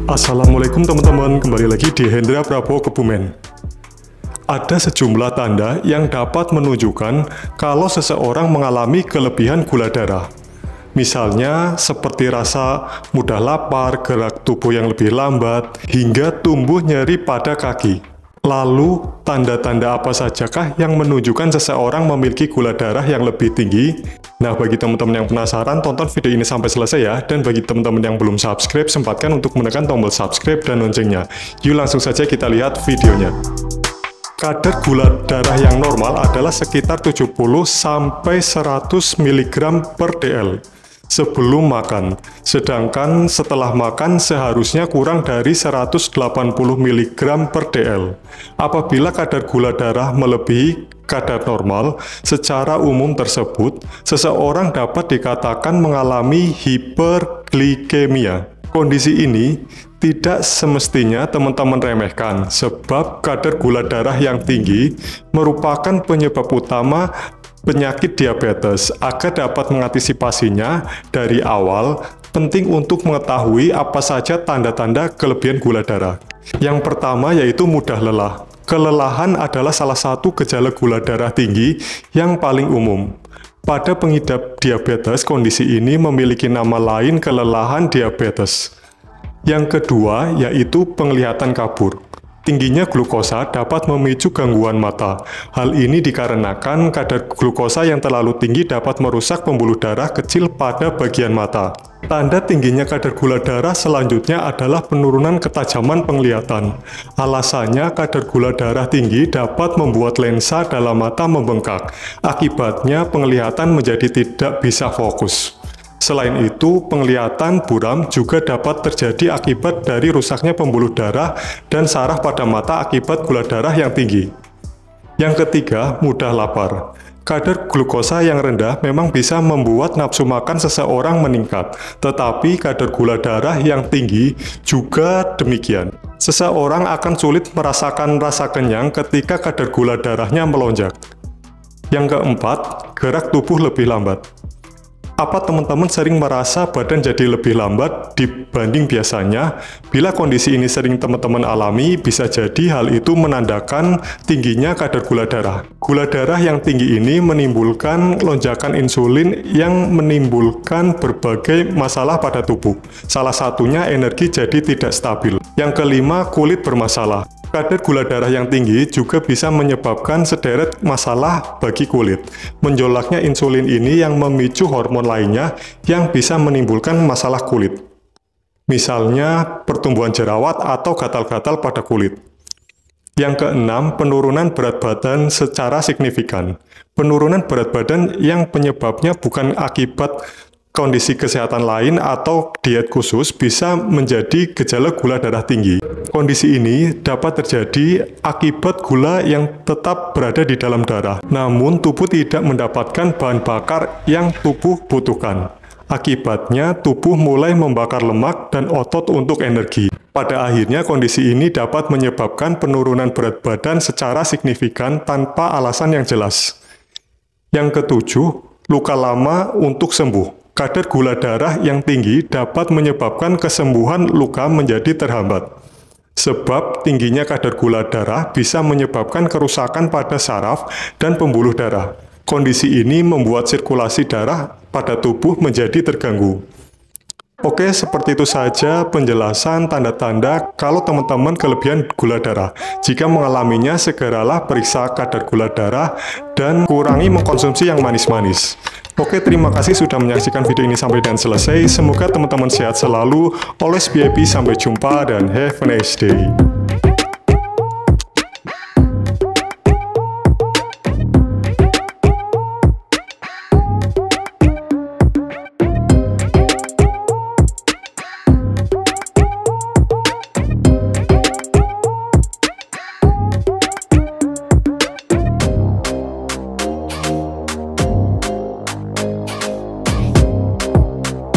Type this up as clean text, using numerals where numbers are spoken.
Assalamualaikum teman-teman, kembali lagi di Hendra Prabowo Kebumen. Ada sejumlah tanda yang dapat menunjukkan kalau seseorang mengalami kelebihan gula darah. Misalnya seperti rasa mudah lapar, gerak tubuh yang lebih lambat, hingga tumbuh nyeri pada kaki. Lalu, tanda-tanda apa sajakah yang menunjukkan seseorang memiliki gula darah yang lebih tinggi? Nah, bagi teman-teman yang penasaran, tonton video ini sampai selesai ya. Dan bagi teman-teman yang belum subscribe, sempatkan untuk menekan tombol subscribe dan loncengnya. Yuk langsung saja kita lihat videonya. Kadar gula darah yang normal adalah sekitar 70-100 mg per dl sebelum makan, sedangkan setelah makan seharusnya kurang dari 180 mg per dl. Apabila kadar gula darah melebihi kadar normal, secara umum tersebut, seseorang dapat dikatakan mengalami hiperglikemia. Kondisi ini tidak semestinya teman-teman remehkan, sebab kadar gula darah yang tinggi merupakan penyebab utama penyakit diabetes. Agar dapat mengantisipasinya dari awal, penting untuk mengetahui apa saja tanda-tanda kelebihan gula darah. Yang pertama yaitu mudah lelah. Kelelahan adalah salah satu gejala gula darah tinggi yang paling umum. Pada pengidap diabetes, kondisi ini memiliki nama lain kelelahan diabetes. Yang kedua yaitu penglihatan kabur. Tingginya glukosa dapat memicu gangguan mata. Hal ini dikarenakan kadar glukosa yang terlalu tinggi dapat merusak pembuluh darah kecil pada bagian mata. Tanda tingginya kadar gula darah selanjutnya adalah penurunan ketajaman penglihatan. Alasannya kadar gula darah tinggi dapat membuat lensa dalam mata membengkak. Akibatnya penglihatan menjadi tidak bisa fokus. Selain itu, penglihatan buram juga dapat terjadi akibat dari rusaknya pembuluh darah dan saraf pada mata akibat gula darah yang tinggi. Yang ketiga, mudah lapar. Kadar glukosa yang rendah memang bisa membuat nafsu makan seseorang meningkat, tetapi kadar gula darah yang tinggi juga demikian. Seseorang akan sulit merasakan rasa kenyang ketika kadar gula darahnya melonjak. Yang keempat, gerak tubuh lebih lambat. Apa teman-teman sering merasa badan jadi lebih lambat dibanding biasanya? Bila kondisi ini sering teman-teman alami, bisa jadi hal itu menandakan tingginya kadar gula darah. Gula darah yang tinggi ini menimbulkan lonjakan insulin yang menimbulkan berbagai masalah pada tubuh. Salah satunya energi jadi tidak stabil. Yang kelima, kulit bermasalah. Kadar gula darah yang tinggi juga bisa menyebabkan sederet masalah bagi kulit. Menjolaknya insulin ini yang memicu hormon lainnya yang bisa menimbulkan masalah kulit. Misalnya pertumbuhan jerawat atau gatal-gatal pada kulit. Yang keenam, penurunan berat badan secara signifikan. Penurunan berat badan yang penyebabnya bukan akibat kondisi kesehatan lain atau diet khusus bisa menjadi gejala gula darah tinggi. Kondisi ini dapat terjadi akibat gula yang tetap berada di dalam darah, namun tubuh tidak mendapatkan bahan bakar yang tubuh butuhkan. Akibatnya, tubuh mulai membakar lemak dan otot untuk energi. Pada akhirnya, kondisi ini dapat menyebabkan penurunan berat badan secara signifikan tanpa alasan yang jelas. Yang ketujuh, luka lama untuk sembuh. Kadar gula darah yang tinggi dapat menyebabkan kesembuhan luka menjadi terhambat. Sebab tingginya kadar gula darah bisa menyebabkan kerusakan pada saraf dan pembuluh darah. Kondisi ini membuat sirkulasi darah pada tubuh menjadi terganggu. Oke, seperti itu saja penjelasan tanda-tanda kalau teman-teman kelebihan gula darah. Jika mengalaminya, segeralah periksa kadar gula darah dan kurangi mengkonsumsi yang manis-manis. Oke, terima kasih sudah menyaksikan video ini sampai dan selesai. Semoga teman-teman sehat selalu. Always be happy, sampai jumpa dan have a nice day.